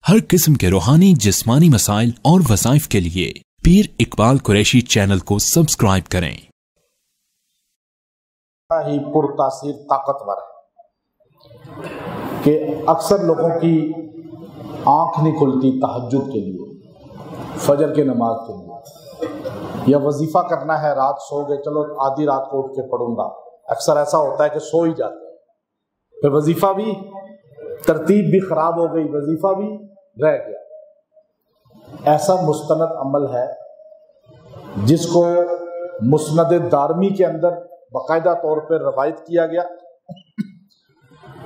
हर किस्म के रूहानी जिस्मानी मसाइल और वज़ाइफ के लिए पीर इकबाल कुरैशी चैनल को सब्सक्राइब करें। ही पुरतासीर ताकतवर है कि अक्सर लोगों की आंख नहीं खुलती तहज्जुद के लिए, फजर के नमाज के लिए, या वजीफा करना है, रात सो गए, चलो आधी रात को उठ के पढ़ूंगा। अक्सर ऐसा होता है कि सो ही जाते हैं, फिर वजीफा भी, तरतीब भी खराब हो गई, वजीफा भी रह गया। ऐसा मुस्तनद अमल है जिसको मुस्नद दारमी के अंदर बाकायदा तौर पर रवायत किया गया।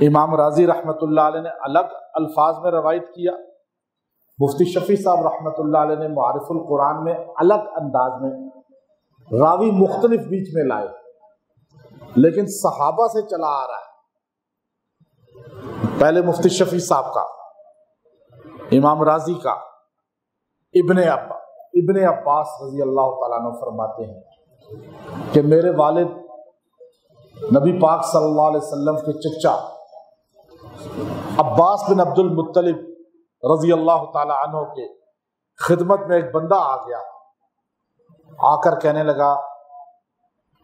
इमाम राजी रहमतुल्लाह अलैह ने अलग अल्फाज में रवायत किया, मुफ्ती शफी साहब रहमतुल्लाह अलैह ने मुआरिफुल कुरान में अलग अंदाज में, रावी मुख्तलिफ बीच में लाए, लेकिन सहाबा से चला आ रहा है। पहले मुफ्ती शफी साहब का, इमाम राजी का, इब्ने अब्बास रजी अल्लाह ताला अन्हु फरमाते हैं कि मेरे वालिद नबी पाक सल्लल्लाहु अलैहि वसल्लम के चचा अब्बास बिन अब्दुल मुत्तलिब रजी अल्लाह ताला अन्हु के खिदमत में एक बंदा आ गया, आकर कहने लगा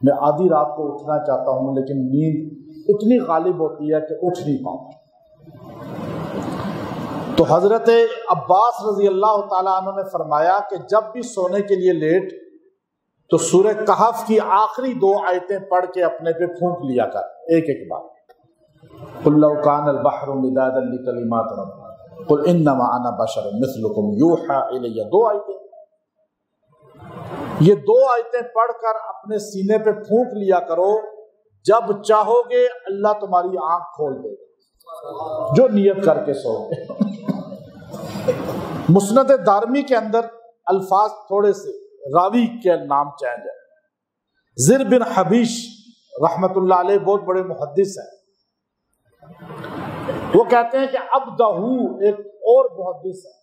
मैं आधी रात को उठना चाहता हूं, लेकिन नींद इतनी गालिब होती है कि उठ नहीं पाऊं। तो हजरत अब्बास रजी अल्लाह ताला अन्हु ने फरमाया कि जब भी सोने के लिए लेट तो सूरह कहफ की आखिरी 2 आयतें पढ़ के अपने पे फूंक लिया कर, एक बार। कुल लौ कान अल बहरु मिदादन लिकलिमात रब्बी कुल इन्नमा अना बशरुम मिस्लुकुम यूहा इलैया, 2 आयतें, ये 2 आयतें पढ़कर अपने सीने पे फूंक लिया करो। जब चाहोगे अल्लाह तुम्हारी आंख खोल देगा, जो नियत करके सोओगे। मुस्नद दारमी के अंदर अल्फाज थोड़े से, रावी के नाम चेंज है। ज़िर बिन हबीश रहमतुल्लाह अलैह बहुत बड़े मुहद्दिस हैं, वो कहते हैं कि अब्दहू एक और मुहद्दिस है,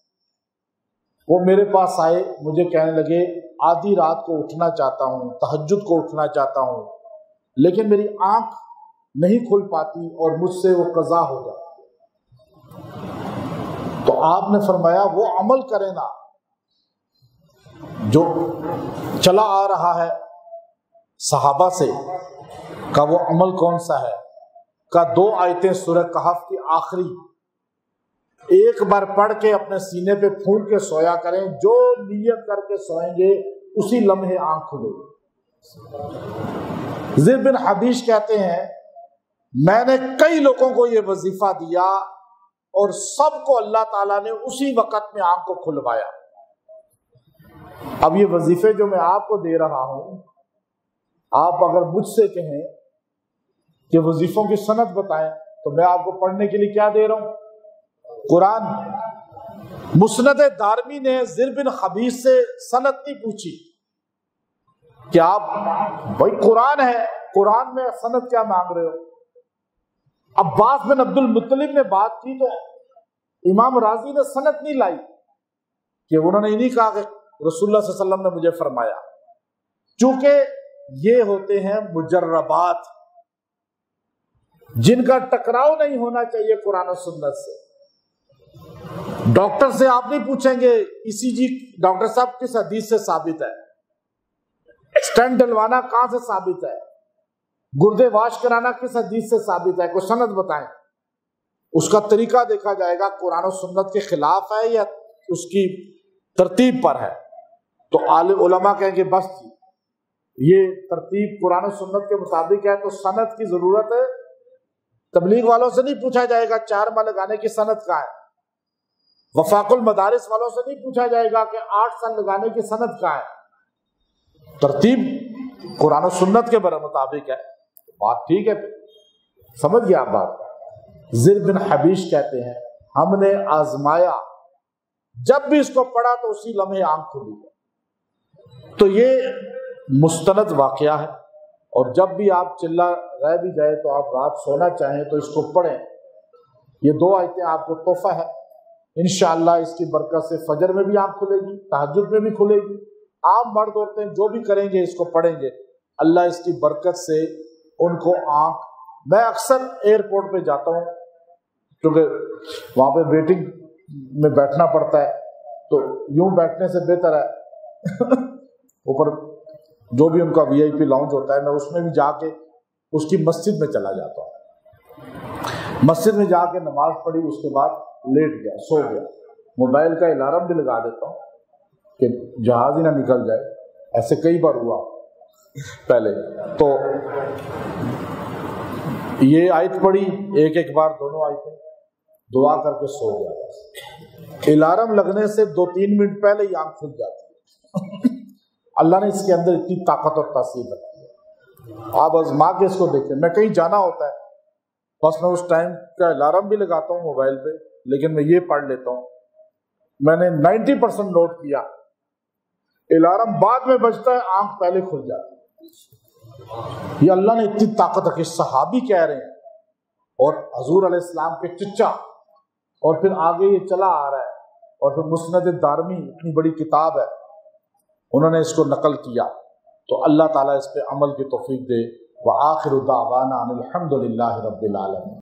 वो मेरे पास आए, मुझे कहने लगे आधी रात को उठना चाहता हूँ, तहज्जुद को उठना चाहता हूँ, लेकिन मेरी आंख नहीं खुल पाती और मुझसे वो कज़ा हो जाती। तो आपने फरमाया वो अमल करें ना जो चला आ रहा है सहाबा से, का वो अमल कौन सा है? का 2 आयतें सूरह कहफ की आखिरी एक बार पढ़ के अपने सीने पे फूंक के सोया करें, जो नियत करके सोएंगे उसी लम्हे आंख खुलेगी। ज़िर बिन हबीश कहते हैं मैंने कई लोगों को ये वजीफा दिया और सबको अल्लाह ताला ने उसी वक्त में आंख को खुलवाया। अब ये वजीफे जो मैं आपको दे रहा हूं, आप अगर मुझसे कहें कि वजीफों की सनद बताएं, तो मैं आपको पढ़ने के लिए क्या दे रहा हूं? कुरान। मुस्नद दारमी ने ज़िर बिन हबीश से सनद नहीं पूछी कि आप भाई कुरान है, कुरान में सनद क्या मांग रहे हो? अब्बास बिन अब्दुल मुत्तलिब ने बात की तो इमाम राजी ने सनद नहीं लाई कि उन्होंने नहीं कहा कि रसूलुल्लाह सल्लल्लाहु अलैहि वसल्लम ने मुझे फरमाया। चूंकि ये होते हैं मुजर्रबात जिनका टकराव नहीं होना चाहिए कुरान और सुन्नत से। डॉक्टर से आप नहीं पूछेंगे ईसीजी डॉक्टर साहब किस हदीस से साबित है, स्टेंट डलवाना कहां से साबित है, गुर्दे वाश कराना किस हदीस से साबित है, कोई सनद बताएं। उसका तरीका देखा जाएगा कुरान और सुन्नत के खिलाफ है या उसकी तरतीब पर है। तो आलिम उलमा कहेंगे बस ये तरतीब कुरान और सुन्नत के मुताबिक है, तो सनद की जरूरत है। तबलीग वालों से नहीं पूछा जाएगा 4 माह लगाने की सनद कहाँ है, वफाकुल मदारिस वालों से नहीं पूछा जाएगा कि 8 साल लगाने की सनद कहाँ है। तरतीब कुरान और सुन्नत के मुताबिक है, बात ठीक है, समझ गया आप बात। ज़िर बिन हबीश कहते हैं हमने आजमाया, जब भी इसको पढ़ा तो उसी लम्हे आंख खुली। तो ये मुस्तनद वाकया है, और जब भी आप चिल्ला रह भी जाए तो आप रात सोना चाहें तो इसको पढ़ें। ये 2 आयतें आपको तोहफा है, इंशाअल्लाह इसकी बरकत से फजर में भी आंख खुलेगी, तहज्जुद में भी खुलेगी। आप मर्द औरतें जो भी करेंगे इसको पढ़ेंगे, अल्लाह इसकी बरकत से उनको आंख। मैं अक्सर एयरपोर्ट पे जाता हूँ क्योंकि वहां पे वेटिंग में बैठना पड़ता है, तो यूं बैठने से बेहतर है ऊपर जो भी उनका VIP लाउंज होता है, मैं उसमें भी जाके उसकी मस्जिद में चला जाता हूँ। मस्जिद में जाके नमाज पढ़ी, उसके बाद लेट गया, सो गया। मोबाइल का अलार्म भी लगा देता हूँ कि जहाज ही ना निकल जाए, ऐसे कई बार हुआ पहले। तो ये आयत पढ़ी, एक बार दोनों आयतें, दुआ करके सो गया। अलार्म लगने से 2-3 मिनट पहले ही आंख खुल जाती है अल्लाह ने इसके अंदर इतनी ताकत और तासीर रखी है। आप आजमा के इसको देखें। मैं कहीं जाना होता है, बस मैं उस टाइम का अलार्म भी लगाता हूँ मोबाइल पे, लेकिन मैं ये पढ़ लेता हूँ। मैंने 90% नोट किया, अलार्म बाद में बजता है, आंख पहले खुल जाती है। ये अल्लाह ने इतनी ताकत रखी। सहाबी कह रहे हैं और हजूर अलैहिस्सलाम के चचा, और फिर आगे ये चला आ रहा है, और फिर मुस्नद दारमी इतनी बड़ी किताब है, उन्होंने इसको नकल किया। तो अल्लाह ताला इस पे अमल की तौफीक दे। व आखिरु दावाना अनिल हम्दुलिल्लाहि रब्बिल आलमीन।